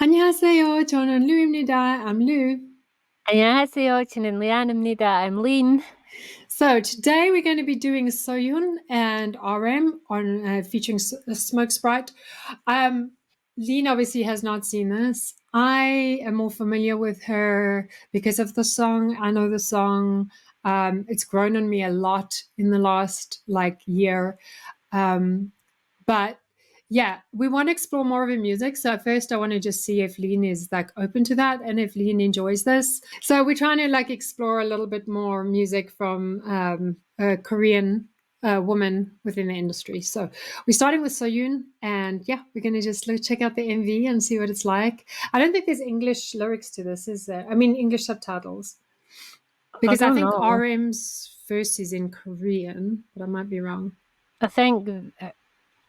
안녕하세요. 저는 루입니다. I'm Lou. 안녕하세요. 저는 리안입니다. I'm Lean. So today we're going to be doing Soyoon and RM on featuring Smoke Sprite. Lean obviously has not seen this. I am more familiar with her because of the song. I know the song. It's grown on me a lot in the last year. But yeah, we want to explore more of her music. So first I want to just see if Lean is open to that and if Lean enjoys this. So we're trying to explore a little bit more music from a Korean woman within the industry. So we're starting with Soyoon, and yeah, we're going to just check out the MV and see what it's like. I don't think there's English lyrics to this, is there? I mean, English subtitles. Because I think know. RM's verse is in Korean, but I might be wrong. I think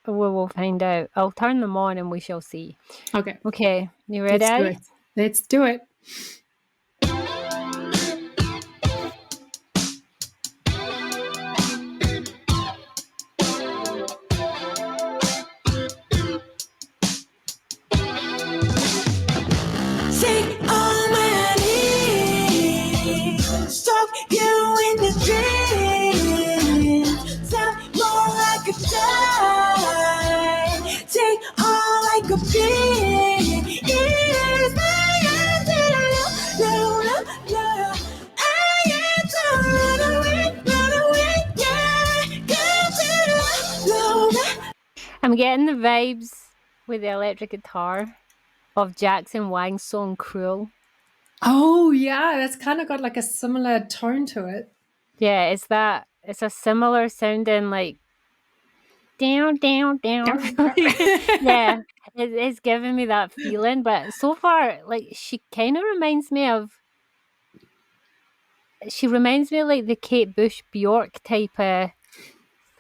we will find out. I'll turn them on and we shall see. Okay. Okay, you ready? Let's do it. Let's do it. I'm getting the vibes with the electric guitar of Jackson Wang's song Cruel. Oh yeah, that's kind of got a similar tone to it. Yeah, it's a similar sounding down. Yeah, it's giving me that feeling, but so far, she kind of reminds me of the Kate Bush Bjork type of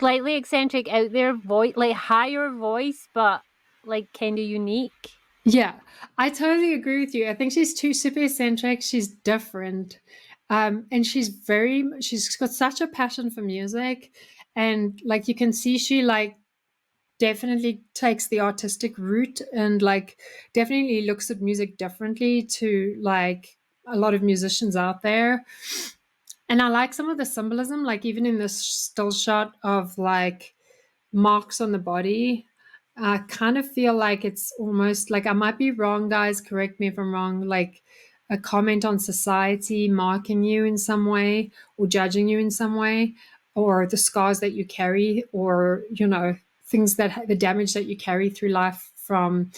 slightly eccentric out there voice, higher voice, but kind of unique. Yeah, I totally agree with you. I think she's too super eccentric. She's different. And she's got such a passion for music. And you can see she definitely takes the artistic route and definitely looks at music differently to a lot of musicians out there. And I like some of the symbolism, even in this still shot of marks on the body. I kind of feel like it's almost I might be wrong, guys, correct me if I'm wrong, a comment on society marking you in some way or judging you in some way, or the scars that you carry, or things the damage that you carry through life from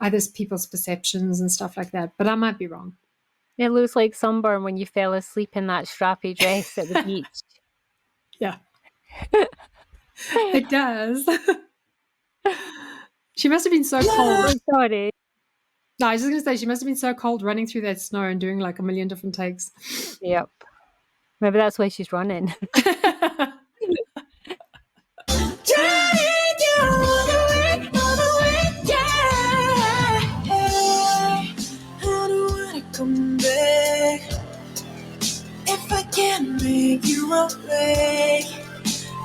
other people's perceptions and stuff like that. But I might be wrong. It looks like sunburn when you fell asleep in that strappy dress at the beach. Yeah. It does. She must have been so cold. Sorry. No, I was just going to say, she must have been so cold running through that snow and doing a million different takes. Yep. Maybe that's why she's running. Come back if I can make you awake.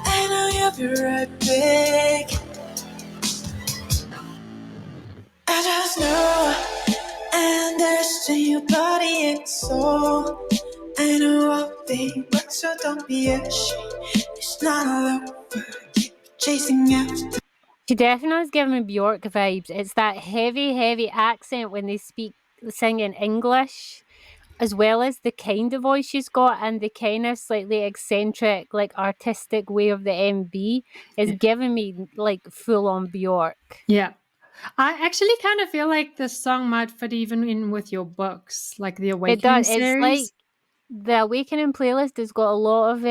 I know you'll be right back. I just know I understand your body and soul. I know I'll be back, so don't be ashamed. It's not all over. Keep chasing after. She definitely is giving me Bjork vibes. It's that heavy accent when they sing in English, as well as the kind of voice she's got and the kind of slightly eccentric, artistic way of the MV is giving me full on Bjork. Yeah. I actually kind of feel like this song might fit even in with your books, the Awakening series. It's the Awakening playlist has got a lot of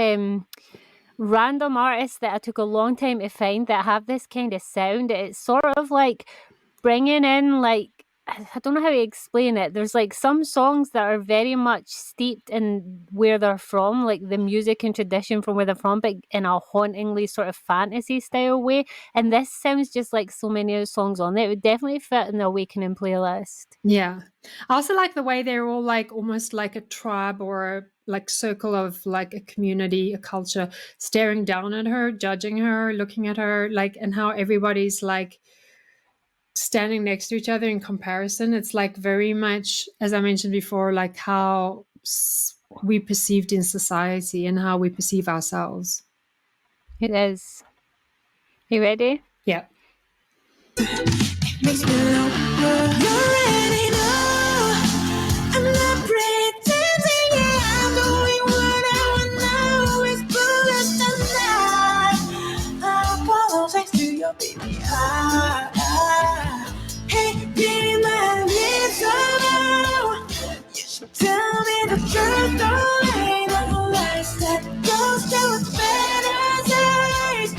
random artists that I took a long time to find that have this kind of sound. It's sort of bringing in I don't know how to explain it. There's some songs that are very much steeped in where they're from, the music and tradition from where they're from, but in a hauntingly sort of fantasy style way. And this sounds just like so many other songs on it. It would definitely fit in the Awakening playlist. Yeah. I also like the way they're all almost like a tribe or a circle of a community, a culture, staring down at her, judging her, looking at her, and how everybody's standing next to each other in comparison. It's like very much, as I mentioned before, like how we perceived in society and how we perceive ourselves. It is. You ready? Yeah. Makes me longer. You already know I'm not pretending. Yeah, I'm doing what I know is foolish tonight. I apologize to your baby. Hey, be my reason. You should tell me the truth. Don't lie, no lies. That goes to its better days.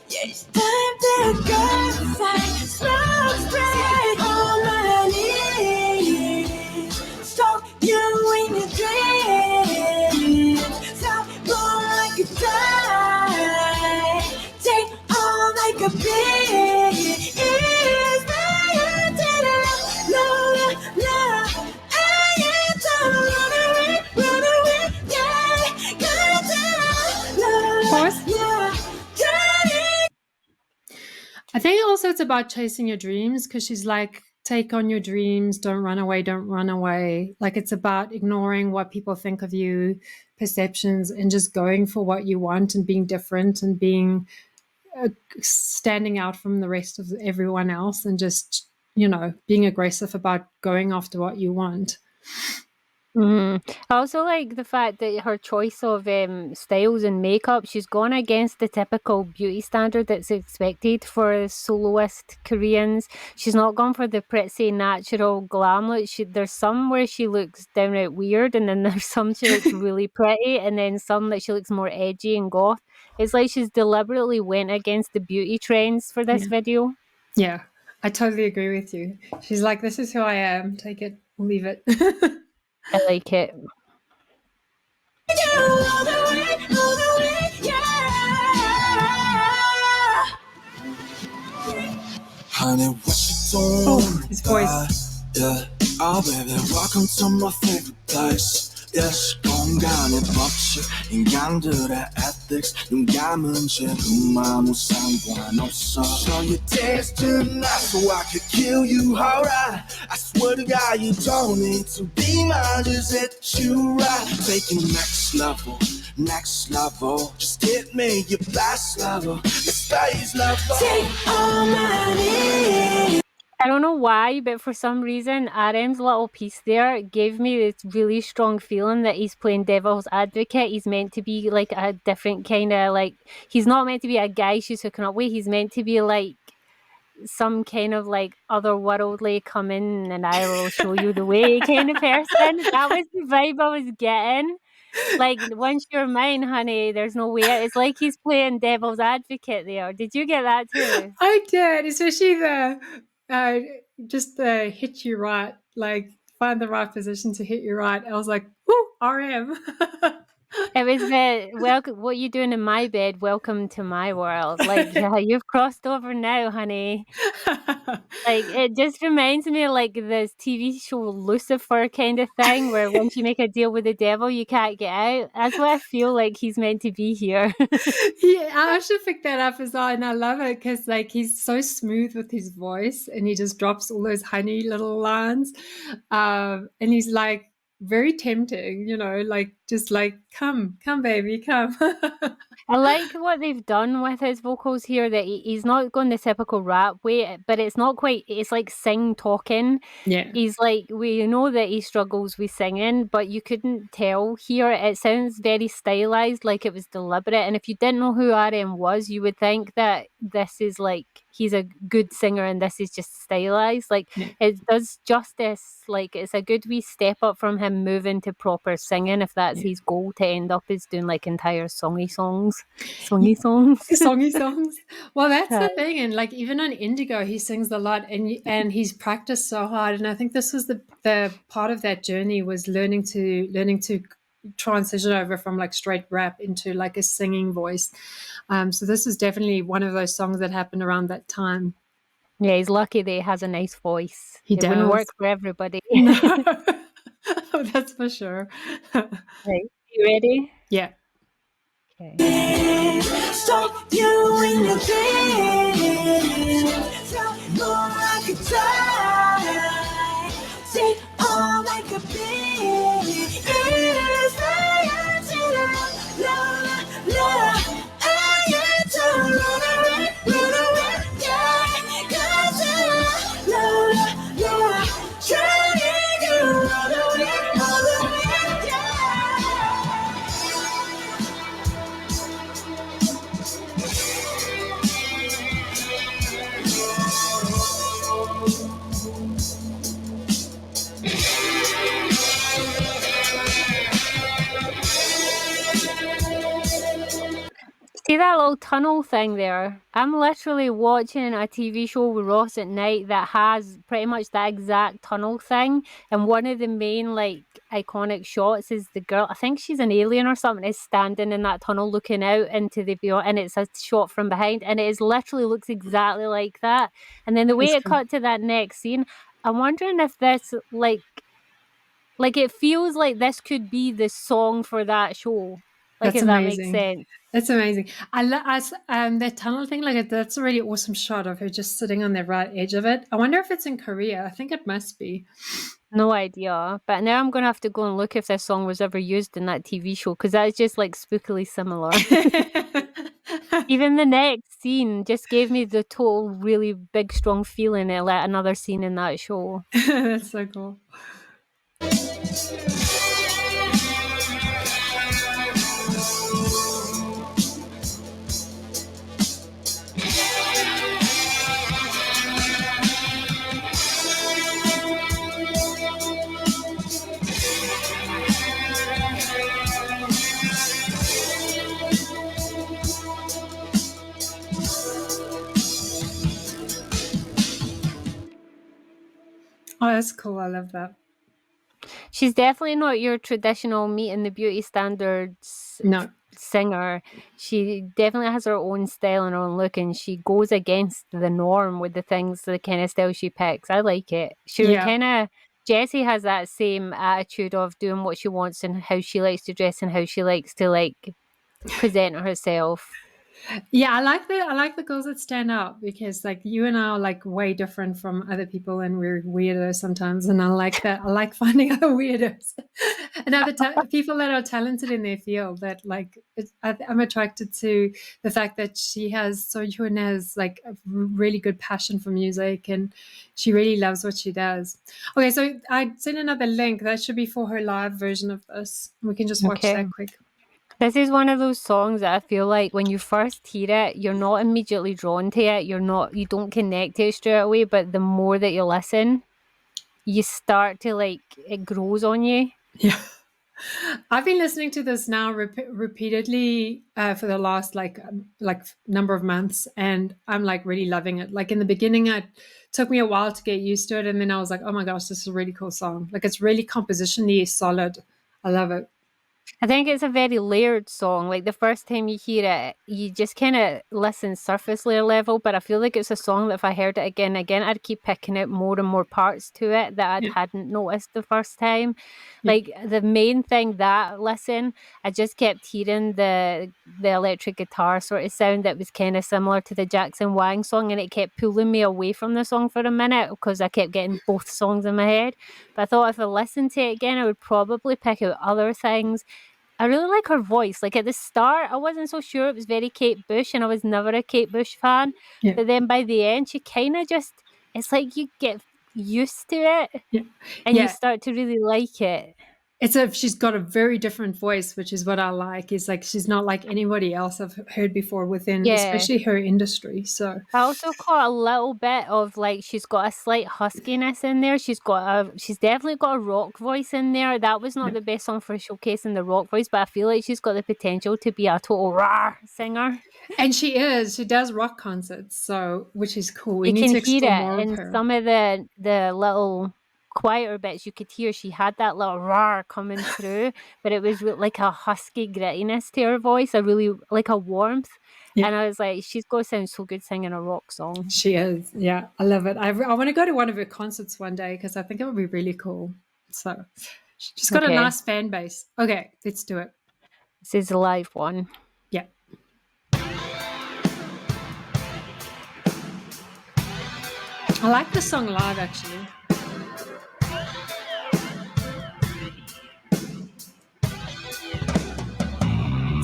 Yeah, it's time to go inside. Smoke Sprite on my knees. Stalk you in your dreams. Stop going like a die. Take all like a bee. It's my identity. No, I ain't to run away, yeah. Pause. I think also it's about chasing your dreams, because she's like, take on your dreams, don't run away, don't run away. Like, it's about ignoring what people think of you, perceptions, and just going for what you want and being different and being standing out from the rest of everyone else, and just, you know, being aggressive about going after what you want. I also like the fact that her choice of styles and makeup, she's gone against the typical beauty standard that's expected for soloist Koreans. She's not gone for the pretty natural glam look. There's some where she looks downright weird, and then there's some she looks really pretty, and then some that she looks more edgy and goth. It's like she's deliberately went against the beauty trends for this video. Yeah, I totally agree with you. She's like, this is who I am. Take it or leave it. I like it. Honey, what you doing? His voice. Yeah, oh baby, welcome to my favorite place. Yes, 공간의 법칙, 인간들의 ethics, 눈 감은 채 아무 상관없어. Show your dance tonight so I could kill you, alright. I swear to God you don't need to be mine, just hit you right. Taking next level. Just get me your best level, your space level. Take all my needs. I don't know why, but for some reason, RM's little piece there gave me this really strong feeling that he's playing devil's advocate. He's meant to be like a different kind of like, he's not meant to be a guy she's hooking up with. He's meant to be like some kind of like otherworldly, come in and I will show you the way kind of person. That was the vibe I was getting. Like, once you're mine, honey, there's no way. It's like he's playing devil's advocate there. Did you get that too? I did, especially the hit you right, like find the right position to hit you right. I was like, ooh, RM. It was the welcome. What you doing in my bed? Welcome to my world. Like, yeah, you've crossed over now, honey. Like, it just reminds me of like this TV show Lucifer kind of thing, where once you make a deal with the devil, you can't get out. That's what I feel like he's meant to be here. Yeah, I actually picked that up as well, and I love it because like he's so smooth with his voice, and he just drops all those honey little lines, and he's like very tempting, you know, like just like come baby, come. I like what they've done with his vocals here, that he's not going the typical rap way, but it's not quite, it's like sing talking. Yeah. He's like, we know that he struggles with singing, but you couldn't tell here. It sounds very stylized, like it was deliberate. And if you didn't know who RM was, you would think that this is like, he's a good singer and this is just stylized. Like, it does justice. Like, it's a good wee step up from him moving to proper singing, if that's his goal, to end up as doing like entire songy songs. Songy songs. Well, that's the thing, and like even on Indigo he sings a lot, and he's practiced so hard, and I think this was the part of that journey was learning to transition over from like straight rap into like a singing voice. So this is definitely one of those songs that happened around that time. Yeah, he's lucky that he has a nice voice. It wouldn't work for everybody. Oh, that's for sure. Right. You ready? Yeah. Okay. Stop you in your dreams. Tell me more I could try. See all I could be is flying to the love. I get to run away, yeah. Got to love, trying to run away, yeah. See that little tunnel thing there? I'm literally watching a TV show with Ross at night that has pretty much that exact tunnel thing. And one of the main, like, iconic shots is the girl, I think she's an alien or something, is standing in that tunnel looking out into the beyond. And it's a shot from behind. And it is literally looks exactly like that. And then the way That's it cool. cut to that next scene, I'm wondering if this, like it feels like this could be the song for that show. Like, That's if that amazing. makes sense. That's amazing. I that tunnel thing, like that's a really awesome shot of her just sitting on the right edge of it. I wonder if it's in Korea. I think it must be. No idea. But now I'm going to have to go and look if this song was ever used in that TV show, because that is just like spookily similar. Even the next scene just gave me the total really big, strong feeling it like another scene in that show. That's so cool. Oh, that's cool. I love that. She's definitely not your traditional meeting the beauty standards No. singer. She definitely has her own style and her own look, and she goes against the norm with the kind of style she picks. I like it. Jessie has that same attitude of doing what she wants and how she likes to dress and how she likes to like present herself. Yeah, I like the girls that stand out, because like you and I are like way different from other people, and we're weirdos sometimes, and I like that. I like finding other weirdos and other people that are talented in their field. That like I'm attracted to the fact that YoON has like a really good passion for music, and she really loves what she does. Okay, so I sent another link that should be for her live version of this. We can just watch that quick. This is one of those songs that I feel like when you first hear it, you're not immediately drawn to it. You don't connect to it straight away, but the more that you listen, you start to like, it grows on you. Yeah. I've been listening to this now repeatedly for the last like number of months, and I'm like really loving it. Like in the beginning, it took me a while to get used to it, and then I was like, oh my gosh, this is a really cool song. Like it's really compositionally solid. I love it. I think it's a very layered song. Like the first time you hear it, you just kind of listen surface layer level, but I feel like it's a song that if I heard it again and again, I'd keep picking out more and more parts to it that I hadn't noticed the first time. Like the main thing that listen, I just kept hearing the electric guitar sort of sound that was kind of similar to the Jackson Wang song, and it kept pulling me away from the song for a minute because I kept getting both songs in my head. But I thought if I listened to it again, I would probably pick out other things. I really like her voice. Like at the start, I wasn't so sure it was very Kate Bush, and I was never a Kate Bush fan. Yeah. But then by the end, she kind of just, it's like you get used to it and you start to really like it. She's got a very different voice, which is what I like. Is like she's not like anybody else I've heard before within, especially her industry. So I also caught a little bit of like she's got a slight huskiness in there. She's definitely got a rock voice in there. That was not the best song for showcasing the rock voice, but I feel like she's got the potential to be a total raw singer. And she does rock concerts, so which is cool. You can hear it in some of the little quieter bits. You could hear she had that little roar coming through, but it was like a husky grittiness to her voice, a really like a warmth. And I was like, she's going to sound so good singing a rock song. She is. Yeah, I love it. I want to go to one of her concerts one day because I think it would be really cool. So she's got a nice fan base. Okay, let's do it. This is a live one. Yeah. I like the song live, actually.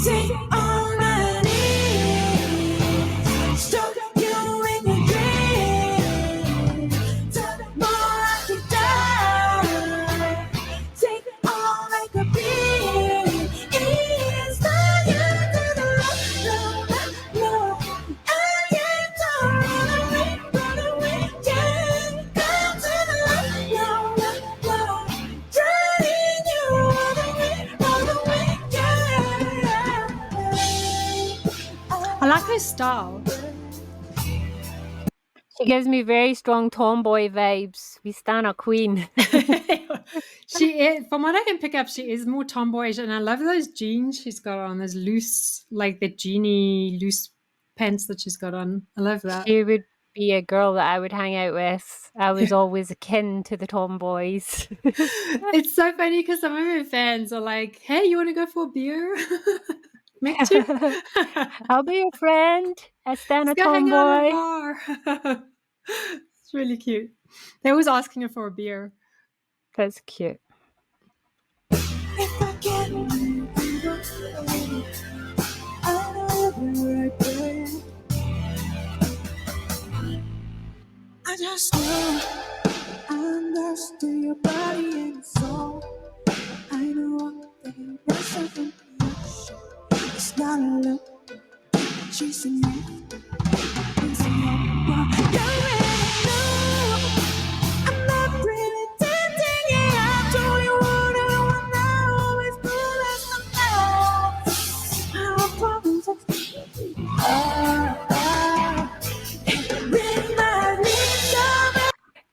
Take all my needs, stroke you in your dreams, tell me more I can die. Take all like a being, inspire you to the low. I can't run away, can't go to the low. Drowning you all the way, I like her style. She gives me very strong tomboy vibes. We stan a queen. She is, from what I can pick up, she is more tomboyish, and I love those jeans she's got on, those loose, like the genie loose pants that she's got on. I love that. She would be a girl that I would hang out with. I was always akin to the tomboys. It's so funny because some of her fans are like, "Hey, you want to go for a beer?" Me too. I'll be your friend. I stand a Let's go hang out at a tomboy. bar. It's really cute. They're always asking her for a beer. That's cute. if I can, I'll never again. I just know I understood your body and soul. I know what the rest of the ocean. It's not a look, chasing me. It's a look, you already know. I'm not pretending, yeah, I told you what I want now. Always cool as the now. Our problems are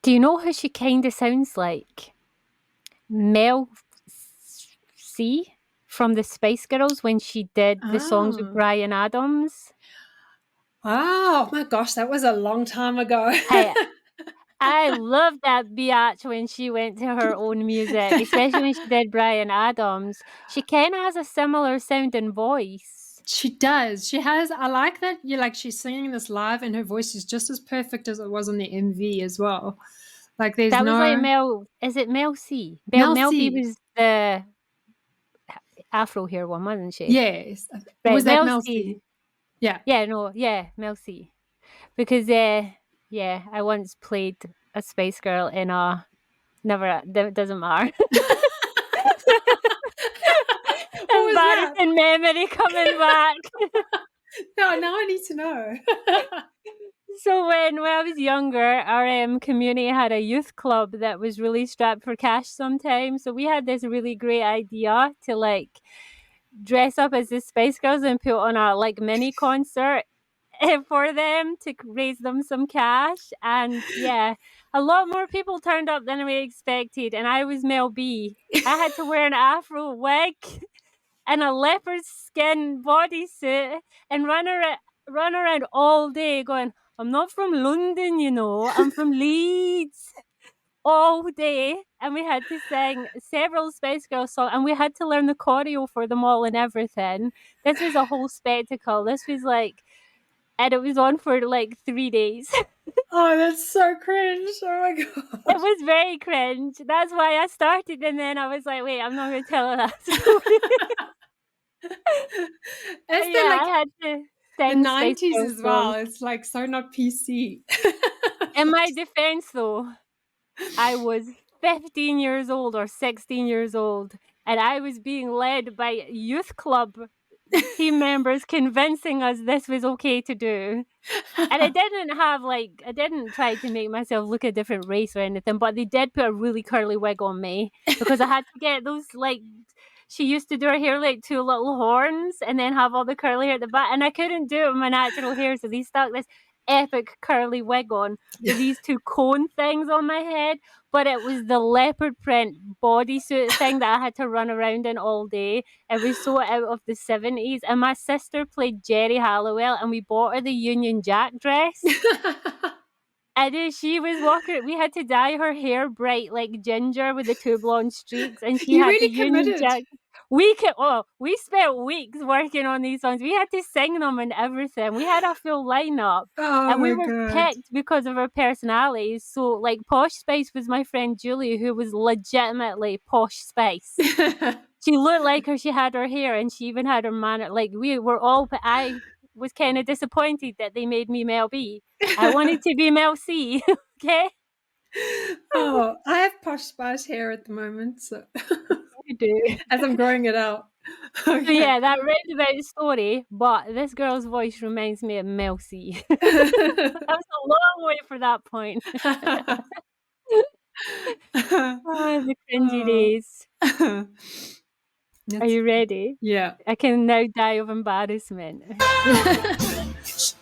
Do you know who she kind of sounds like? Mel C from the Spice Girls when she did the songs with Oh. Bryan Adams. Oh my gosh, that was a long time ago. Hey, I loved that biatch when she went to her own music, especially when she did Bryan Adams. She kind of has a similar sounding voice. She does. She has. I like that. She's singing this live, and her voice is just as perfect as it was on the MV as well. Like there's That no. was like Mel. Is it Mel C? Mel Mel B C. was the Afro hair one, wasn't she? Yes. Right, Was that Mel Mel C. C? Yeah. Yeah, no, yeah, Mel C. Because I once played a Spice Girl in a it doesn't matter. Embarrassing memory coming back. No, now I need to know. So when I was younger, our community had a youth club that was really strapped for cash sometimes. So we had this really great idea to like dress up as the Spice Girls and put on a like mini concert for them to raise them some cash. And yeah, a lot more people turned up than we expected. And I was Mel B. I had to wear an afro wig and a leopard skin bodysuit and run around all day going, I'm not from London, you know, I'm from Leeds. All day. And we had to sing several Spice Girls songs and we had to learn the choreo for them all and everything. This was a whole spectacle. This was like, and it was on for like 3 days. Oh, that's so cringe. Oh my god. It was very cringe. That's why I started, and then I was like, wait, I'm not going to tell that story. I had to sing the 90s Spice Girls as well. songs. It's like so not PC. In my defense, though, I was 15 years old or 16 years old, and I was being led by youth club team members convincing us this was okay to do. And I didn't try to make myself look a different race or anything, but they did put a really curly wig on me because I had to get those, like, she used to do her hair like two little horns and then have all the curly hair at the back, and I couldn't do it with my natural hair, so they stuck this epic curly wig on with these two cone things on my head. But it was the leopard print bodysuit thing that I had to run around in all day. It was so out of the 70s. And my sister played Jerry Halliwell and we bought her the Union Jack dress. And she was walking, we had to dye her hair bright like ginger with the two blonde streaks. And she had really the Union committed. Jack. we spent weeks working on these songs. We had to sing them and everything. We had a full lineup. Oh And we my were God. picked because of our personalities. So, like, Posh Spice was my friend Julie, who was legitimately Posh Spice. She looked like her. She had her hair, and she even had her manner. Like, we were all. But I was kind of disappointed that they made me Mel B. I wanted to be Mel C. Okay, Oh, I have Posh Spice hair at the moment, so you do. as I'm growing it out. So Okay. yeah, that roundabout story. But this girl's voice reminds me of Mel C. That was a long way for that point. Oh, the cringy days. Are you ready? Yeah. I can now die of embarrassment.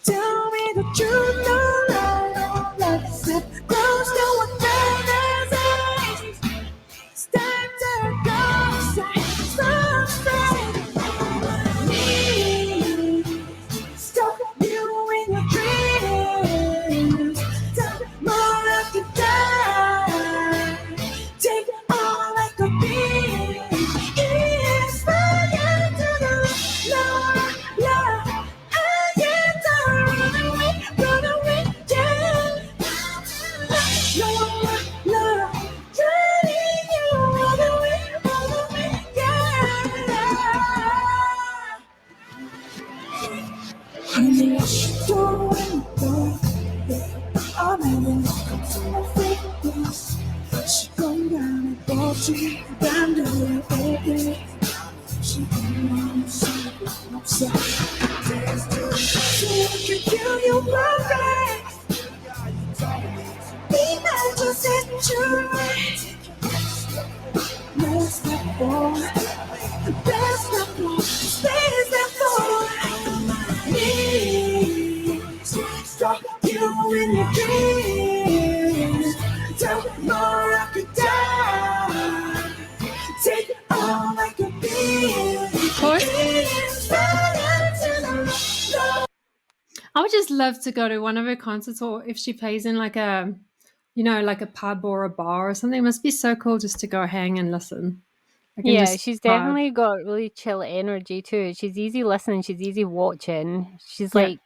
Tell me the truth, no lie, no lie. Sit close to what matters is. It's time to go, stop you in your dreams. Tell me more I could die. Take all I could be. Inspired to the love. I get to run away, yeah. Love, turning you all the way, yeah. Honey, don't go. I'm in my face. She come down and bought you down to the baby. She come on, she can kill you perfect. Be not just situation. Let's not fall. Let's not fall. Space that for me. Stop you in your dreams. Tell me more I could die. Take all I could be. I would just love to go to one of her concerts, or if she plays in like a, like a pub or a bar or something. It must be so cool just to go hang and listen. Yeah, she's definitely got really chill energy too. She's easy listening. She's easy watching. She's like,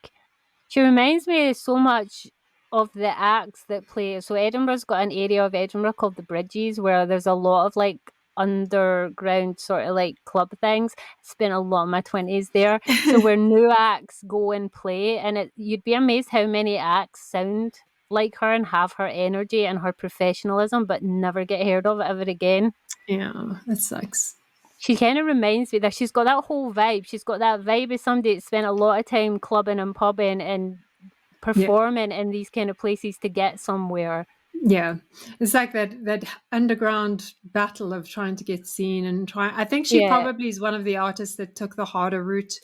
she reminds me so much of the acts that play. So Edinburgh's got an area of Edinburgh called the Bridges, where there's a lot of like underground sort of like club things. I spent a lot of my 20s there. So where new acts go and play, and you'd be amazed how many acts sound like her and have her energy and her professionalism, but never get heard of ever again. Yeah, that sucks. She kind of reminds me that she's got that whole vibe. She's got that vibe of somebody that spent a lot of time clubbing and pubbing and performing in these kind of places to get somewhere. Yeah, it's like that underground battle of trying to get seen and try. I think she probably is one of the artists that took the harder route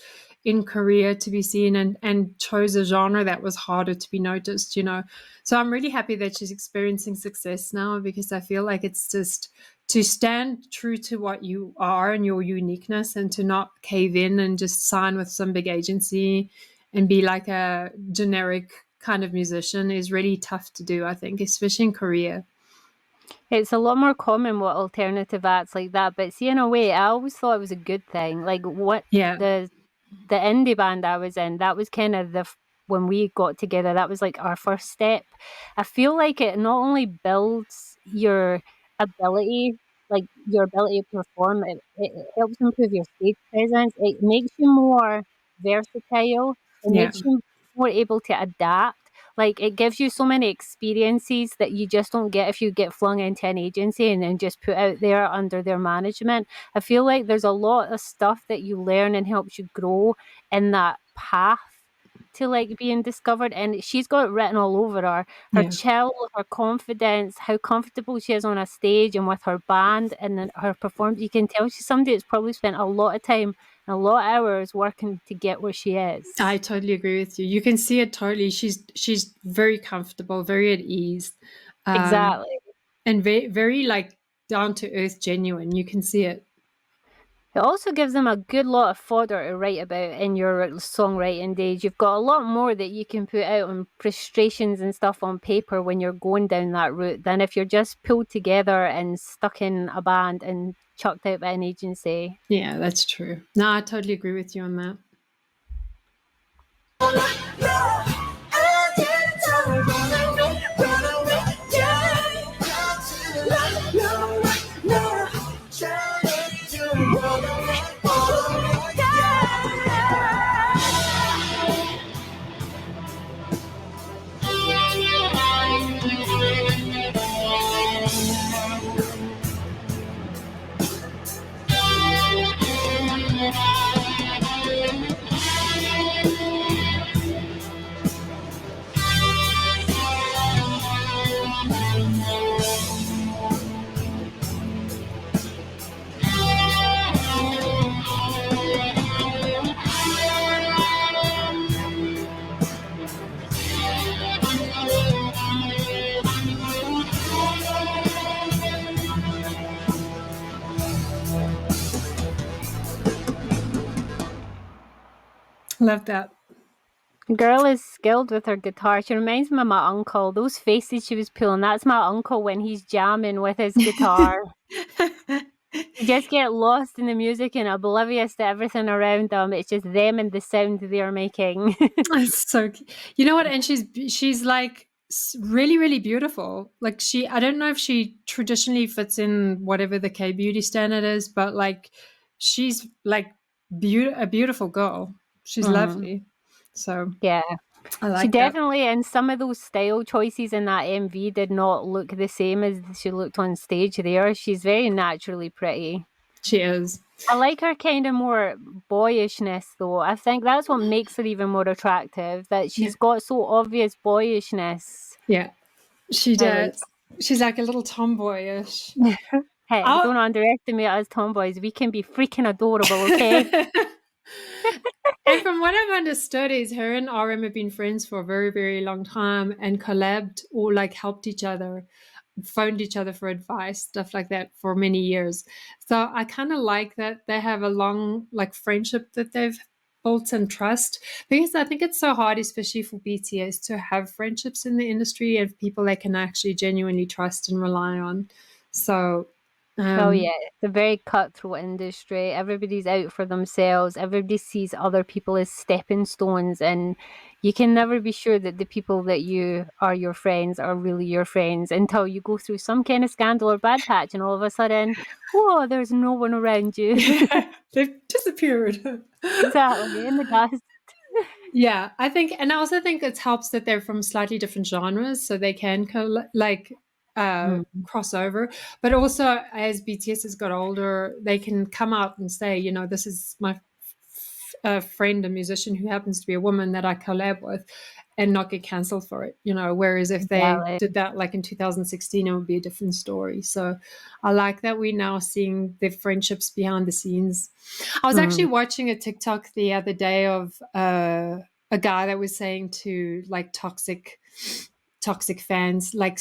in Korea to be seen and chose a genre that was harder to be noticed, So I'm really happy that she's experiencing success now, because I feel like it's just to stand true to what you are and your uniqueness, and to not cave in and just sign with some big agency and be like a generic kind of musician is really tough to do, I think, especially in Korea. It's a lot more common with alternative acts like that, but see, in a way, I always thought it was a good thing. Like the indie band I was in, that was kind of when we got together, that was like our first step. I feel like it not only builds your ability, like your ability to perform, it helps improve your stage presence. It makes you more versatile. It makes you more able to adapt. Like, it gives you so many experiences that you just don't get if you get flung into an agency and then just put out there under their management. I feel like there's a lot of stuff that you learn and helps you grow in that path to like being discovered, and she's got it written all over her. Her chill, her confidence, how comfortable she is on a stage and with her band, and then her performance. You can tell she's somebody that's probably spent a lot of time and a lot of hours working to get where she is. I totally agree with you. You can see it totally. She's very comfortable, very at ease. Exactly. And very, very like down to earth, genuine. You can see it. It also gives them a good lot of fodder to write about in your songwriting days. You've got a lot more that you can put out on frustrations and stuff on paper when you're going down that route than if you're just pulled together and stuck in a band and chucked out by an agency. Yeah, that's true. No, I totally agree with you on that. Love that. Girl is skilled with her guitar. She reminds me of my uncle. Those faces she was pulling, that's my uncle when he's jamming with his guitar. You just get lost in the music and oblivious to everything around them. It's just them and the sound they're making. It's so, you know what? And she's like really, really beautiful. Like I don't know if she traditionally fits in whatever the K beauty standard is, but like she's like a beautiful girl. She's lovely. So yeah, I like she that. definitely, and some of those style choices in that MV did not look the same as she looked on stage there. She's very naturally pretty. She is. I like her kind of more boyishness, though. I think that's what makes her even more attractive, that she's got so obvious boyishness. Yeah, she does. She's like a little tomboyish. Hey, don't underestimate us tomboys. We can be freaking adorable, okay? And from what I've understood is her and RM have been friends for a very, very long time and collabed or like helped each other, phoned each other for advice, stuff like that for many years. So I kind of like that they have a long like friendship that they've built and trust, because I think it's so hard, especially for BTS, to have friendships in the industry and people they can actually genuinely trust and rely on. So oh yeah, it's a very cutthroat industry. Everybody's out for themselves. Everybody sees other people as stepping stones, and you can never be sure that the people that you are your friends are really your friends until you go through some kind of scandal or bad patch, and all of a sudden, whoa, there's no one around you. They've disappeared. Exactly, in the dust. Yeah, I think, and I also think it helps that they're from slightly different genres, so they can cross over. But also, as BTS has got older, they can come out and say, you know, this is my friend, a musician who happens to be a woman that I collab with, and not get cancelled for it, you know. Whereas if they did that like in 2016, it would be a different story. So I like that we're now seeing the friendships behind the scenes. I was actually watching a TikTok the other day of a guy that was saying to like toxic fans, like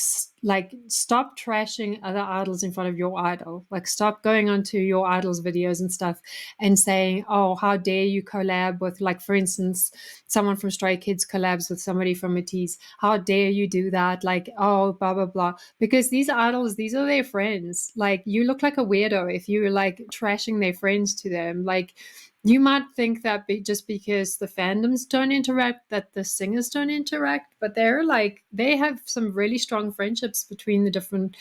stop trashing other idols in front of your idol. Like stop going onto your idol's videos and stuff and saying, oh, how dare you collab with, like, for instance, someone from Stray Kids collabs with somebody from Matisse. How dare you do that? Like, oh, blah, blah, blah. Because these idols, these are their friends. Like, you look like a weirdo if you're like trashing their friends to them. Like, you might think that just because the fandoms don't interact, that the singers don't interact, but they have some really strong friendships between the different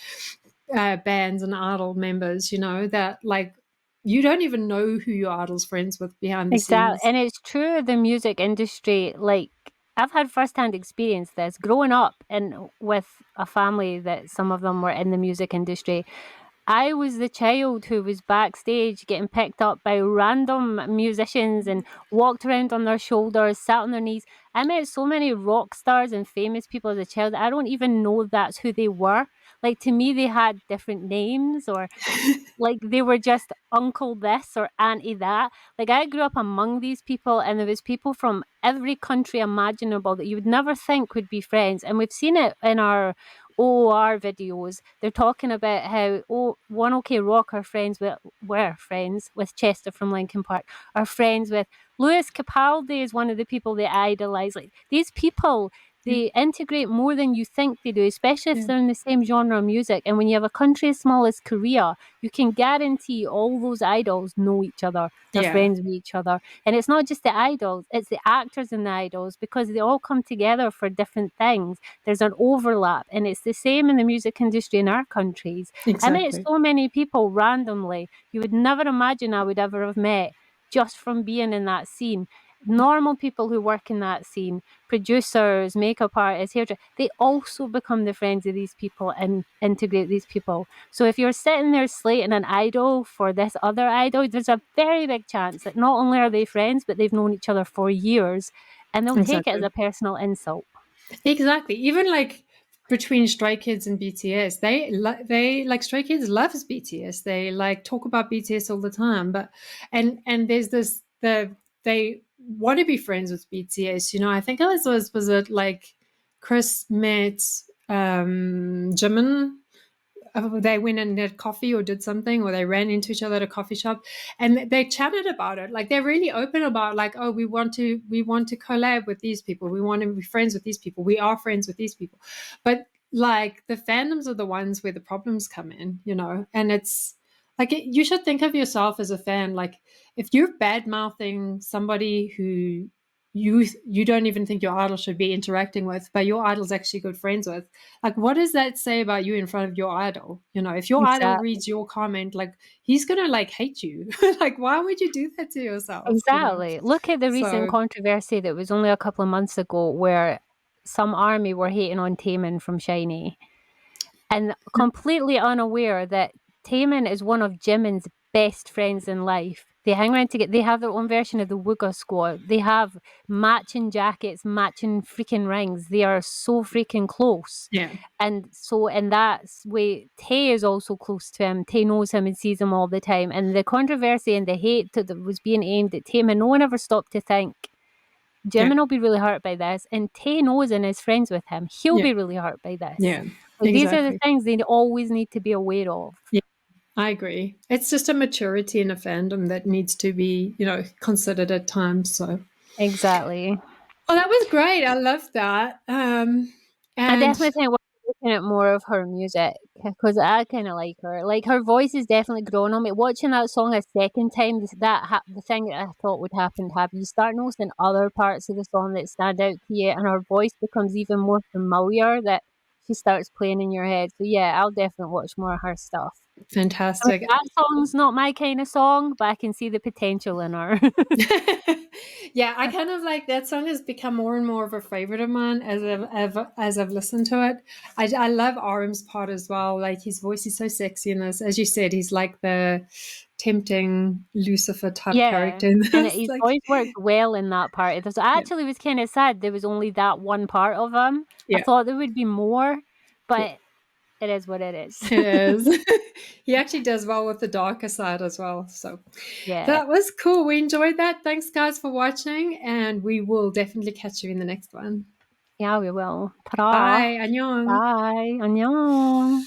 bands and idol members, you know, that like you don't even know who your idol's friends with behind the scenes. And it's true, the music industry, like I've had firsthand experience this growing up and with a family that some of them were in the music industry. I was the child who was backstage getting picked up by random musicians and walked around on their shoulders, sat on their knees. I met so many rock stars and famous people as a child. I don't even know that's who they were. Like, to me, they had different names, or like they were just uncle this or auntie that. Like, I grew up among these people, and there was people from every country imaginable that you would never think would be friends. And we've seen it in our OOR videos. They're talking about how One OK Rock are friends with were friends with Chester from Linkin Park, are friends with Lewis Capaldi is one of the people they idolize. Like these people, they integrate more than you think they do, especially if they're in the same genre of music. And when you have a country as small as Korea, you can guarantee all those idols know each other. They're friends with each other. And it's not just the idols, it's the actors and the idols, because they all come together for different things. There's an overlap. And it's the same in the music industry in our countries. I met so many people randomly you would never imagine I would ever have met just from being in that scene. Normal people who work in that scene, producers, makeup artists, hairdressers, they also become the friends of these people and integrate these people. So if you're sitting there slating an idol for this other idol, there's a very big chance that not only are they friends, but they've known each other for years, and they'll take it as a personal insult. Exactly. Even like between Stray Kids and BTS, they like Stray Kids loves BTS. They like talk about BTS all the time. But and there's this they want to be friends with BTS. You know, I think it was it like Chris met Jimin. They went and had coffee or did something, or they ran into each other at a coffee shop, and they chatted about it. Like they're really open about, like, oh, we want to collab with these people, we want to be friends with these people, we are friends with these people. But like the fandoms are the ones where the problems come in, you know. And it's like, you should think of yourself as a fan. Like if you're bad mouthing somebody who you don't even think your idol should be interacting with, but your idol's actually good friends with, like what does that say about you in front of your idol? You know, if your idol reads your comment, like he's gonna like hate you. Like why would you do that to yourself? Exactly. You know? Look at the recent controversy that was only a couple of months ago where some ARMY were hating on Taemin from SHINee, and completely unaware that Taemin is one of Jimin's best friends in life. They hang around together. They have their own version of the Wooga Squad. They have matching jackets, matching freaking rings. They are so freaking close. Yeah. And so in that way, Tae is also close to him. Tae knows him and sees him all the time. And the controversy and the hate that was being aimed at Taemin, no one ever stopped to think, Jimin will be really hurt by this, and Tae knows and is friends with him. He'll be really hurt by this. Yeah. Like, these are the things they always need to be aware of. Yeah, I agree. It's just a maturity in a fandom that needs to be, you know, considered at times. So exactly. Well, that was great. I love that. And I definitely think we're looking at more of her music because I kind of like her. Like her voice is definitely grown on me. Watching that song a second time, the thing that I thought would happen. You start noticing other parts of the song that stand out to you, and her voice becomes even more familiar. That she starts playing in your head. So yeah, I'll definitely watch more of her stuff. Fantastic. That song's not my kind of song, but I can see the potential in her. Yeah, I kind of like that song has become more and more of a favorite of mine as I've listened to it. I love RM's part as well. Like his voice is so sexy in this. As you said, he's like the tempting Lucifer type character in this. And his voice worked well in that part. It actually was kind of sad there was only that one part of him. I thought there would be more, but it is what it is. It is. He actually does well with the darker side as well. So that was cool. We enjoyed that. Thanks, guys, for watching. And we will definitely catch you in the next one. Yeah, we will. Ta-da. Bye. Annyeong. Bye. Annyeong.